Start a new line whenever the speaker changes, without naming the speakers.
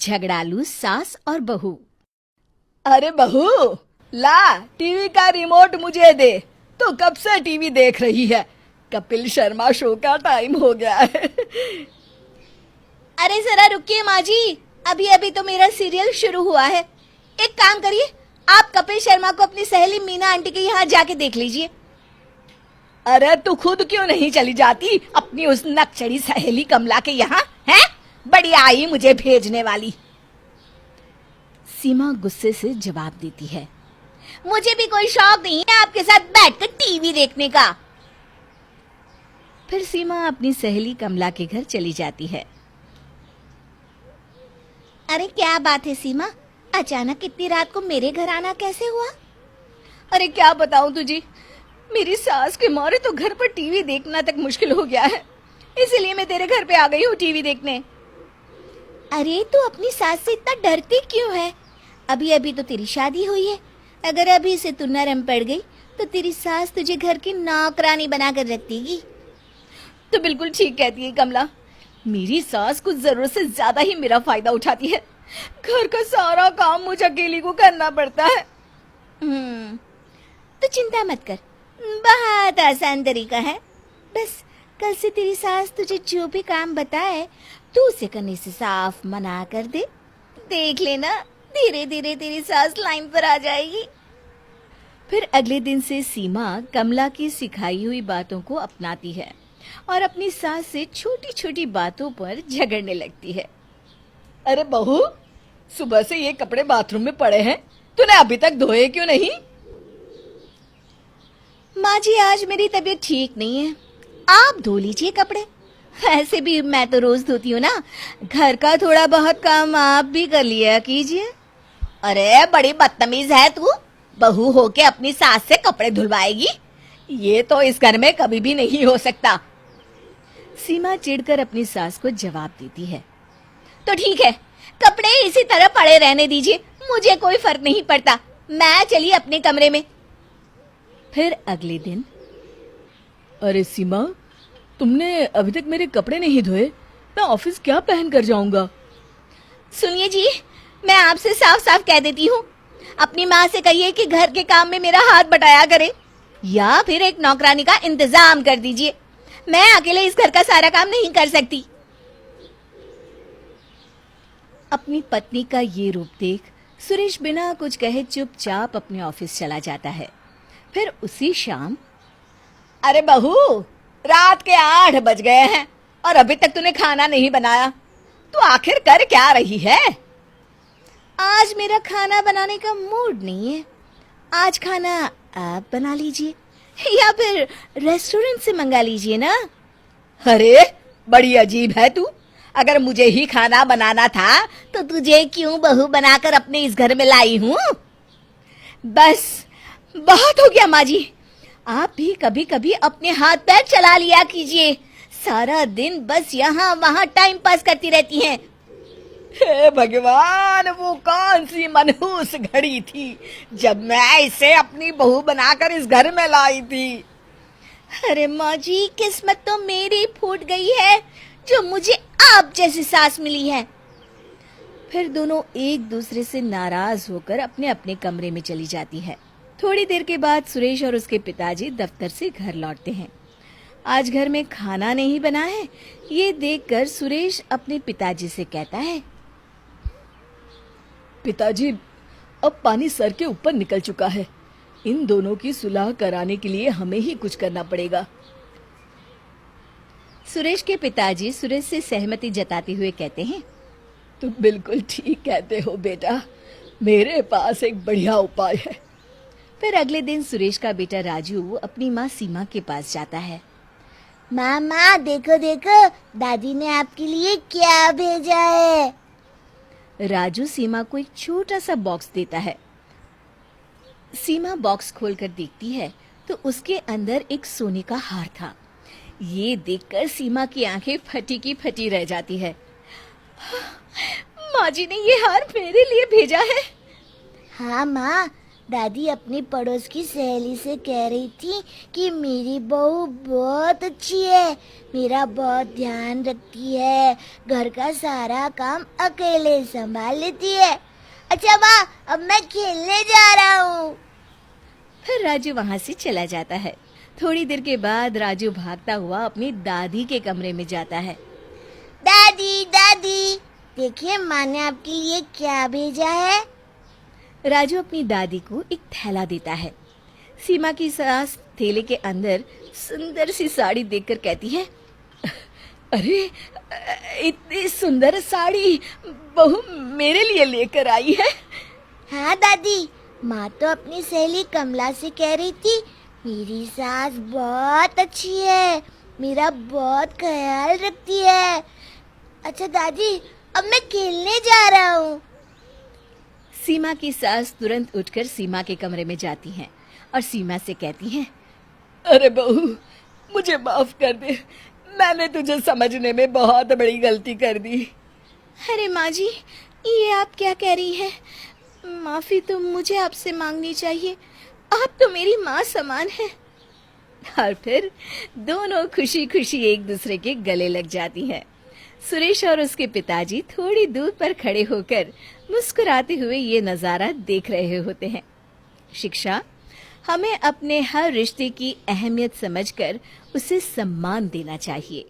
झगड़ालू सास और बहू।
अरे बहू, ला टीवी का रिमोट मुझे दे। तो कब से टीवी देख रही है? कपिल शर्मा शो का टाइम हो गया है।
अरे जरा रुकिए माँ जी, अभी अभी तो मेरा सीरियल शुरू हुआ है। एक काम करिए, आप कपिल शर्मा को अपनी सहेली मीना आंटी के यहाँ जाके देख लीजिए।
अरे तू खुद क्यों नहीं चली जाती अपनी उस नकचड़ी सहेली कमला के यहाँ? है बड़ी आई मुझे भेजने वाली।
सीमा गुस्से से जवाब देती है, मुझे भी कोई शौक नहीं है आपके साथ बैठकर टीवी देखने का। फिर सीमा अपनी सहेली कमला के घर चली जाती है। अरे क्या बात है सीमा, अचानक इतनी रात को मेरे घर आना कैसे हुआ?
अरे क्या बताऊं तुझे, मेरी सास के मारे तो घर पर टीवी देखना तक मुश्किल हो गया है, इसीलिए मैं तेरे घर पे आ गई हूँ टीवी देखने।
अरे तू अपनी सास से इतना डरती क्यों है? अभी अभी तो तेरी शादी हुई है, अगर अभी से तू नरम पड़ गई तो तेरी सास तुझे घर की नौकरानी बनाकर रख देगी।
तो बिल्कुल ठीक कहती है कमला, मेरी सास कुछ जरूरत से ज्यादा ही मेरा फायदा उठाती है। घर का सारा काम मुझे अकेली को करना पड़ता है।
तो चिंता मत कर, बहुत आसान तरीका है। बस कल से तेरी सास तुझे जो भी काम बताए तू उसे करने से साफ मना कर दे। देख लेना, धीरे धीरे तेरी सास लाइन पर आ जाएगी। फिर अगले दिन से सीमा कमला की सिखाई हुई बातों को अपनाती है और अपनी सास से छोटी छोटी बातों पर झगड़ने लगती है।
अरे बहू, सुबह से ये कपड़े बाथरूम में पड़े हैं, तूने अभी तक धोए क्यों नहीं?
माँ जी, आज मेरी तबीयत ठीक नहीं है, आप धो लीजिए कपड़े। ऐसे भी मैं तो रोज धोती हूँ ना, घर का थोड़ा बहुत काम आप भी कर लिया कीजिए।
अरे बड़ी बदतमीज है तू, बहू होके अपनी सास से कपड़े धुलवाएगी? ये तो इस घर में कभी भी नहीं हो सकता।
सीमा चिढ़कर अपनी सास को जवाब देती है।
तो ठीक है, कपड़े इसी तरह पड़े रहने दीजिए, मुझे कोई फर्क नहीं पड़ता, मैं चली अपने कमरे में।
फिर अगले दिन।
अरे सीमा, तुमने अभी तक मेरे कपड़े नहीं धोए, मैं ऑफिस क्या पहन कर जाऊंगा?
सुनिए जी, मैं आपसे साफ साफ कह देती हूँ, अपनी माँ से कहिए कि घर के काम में मेरा हाथ बटाया करे, या फिर एक नौकरानी का इंतजाम कर दीजिए। मैं अकेले इस घर का सारा काम नहीं कर सकती। अपनी पत्नी का ये रूप देख सुरेश बिना कुछ कहे चुपचाप अपने ऑफिस चला जाता है। फिर उसी शाम।
अरे बहू, रात के 8 बज गए हैं और अभी तक तूने खाना नहीं बनाया, तू आखिर कर क्या रही है?
आज मेरा खाना बनाने का मूड नहीं है, आज खाना आप बना लीजिए या फिर रेस्टोरेंट से मंगा लीजिए ना।
अरे बड़ी अजीब है तू, अगर मुझे ही खाना बनाना था तो तुझे क्यों बहू बनाकर अपने इस घर में लाई हूँ?
बस बहुत हो गया माँ जी, आप भी कभी कभी अपने हाथ पैर चला लिया कीजिए, सारा दिन बस यहाँ वहाँ टाइम पास करती रहती हैं।
हे भगवान, वो कौन सी मनहूस घड़ी थी जब मैं इसे अपनी बहू बनाकर इस घर में लाई थी।
अरे माँ जी, किस्मत तो मेरी फूट गई है जो मुझे आप जैसी सास मिली है। फिर दोनों एक दूसरे से नाराज होकर अपने अपने कमरे में चली जाती है। थोड़ी देर के बाद सुरेश और उसके पिताजी दफ्तर से घर लौटते हैं। आज घर में खाना नहीं बना है, ये देखकर सुरेश अपने पिताजी से कहता है,
पिताजी, अब पानी सर के ऊपर निकल चुका है, इन दोनों की सुलह कराने के लिए हमें ही कुछ करना पड़ेगा।
सुरेश के पिताजी सुरेश से सहमति जताते हुए कहते हैं,
तुम बिल्कुल ठीक कहते हो बेटा, मेरे पास एक बढ़िया उपाय है।
फिर अगले दिन सुरेश का बेटा राजू अपनी माँ सीमा के पास जाता है। मामा देखो देखो, दादी ने आपके लिए क्या भेजा है। राजू सीमा को एक छोटा सा बॉक्स देता है। सीमा बॉक्स खोलकर देखती है तो उसके अंदर एक सोने का हार था। ये देखकर सीमा की आंखें फटी की फटी रह जाती है। माँ जी ने ये हार मेरे लिए भेजा है। हाँ माँ, दादी अपनी पड़ोस की सहेली से कह रही थी कि मेरी बहू बहुत अच्छी है, मेरा बहुत ध्यान रखती है, घर का सारा काम अकेले संभाल लेती है। अच्छा माँ, अब मैं खेलने जा रहा हूँ।
फिर राजू वहां से चला जाता है। थोड़ी देर के बाद राजू भागता हुआ अपनी दादी के कमरे में जाता है।
दादी दादी, देखिए माँ ने आपके लिए क्या भेजा है।
राजू अपनी दादी को एक थैला देता है। सीमा की सास थैले के अंदर सुंदर सी साड़ी देखकर कहती है, अरे इतनी सुंदर साड़ी बहू मेरे लिए लेकर आई है।
हाँ दादी, माँ तो अपनी सहेली कमला से कह रही थी मेरी सास बहुत अच्छी है, मेरा बहुत ख्याल रखती है। अच्छा दादी, अब मैं खेलने जा रहा हूँ।
सीमा की सास तुरंत उठकर सीमा के कमरे में जाती हैं और सीमा से कहती हैं, अरे बहू मुझे माफ कर दे, मैंने तुझे समझने में बहुत बड़ी गलती कर दी। अरे माँ जी, ये आप क्या कह रही हैं? माफी तो मुझे आपसे मांगनी चाहिए, आप तो मेरी माँ समान हैं। और फिर दोनों खुशी खुशी एक दूसरे के गले लग जाती हैं। सुरेश और उसके पिताजी थोड़ी दूर पर खड़े होकर मुस्कुराते हुए ये नजारा देख रहे होते हैं। शिक्षा, हमें अपने हर रिश्ते की अहमियत समझकर उसे सम्मान देना चाहिए।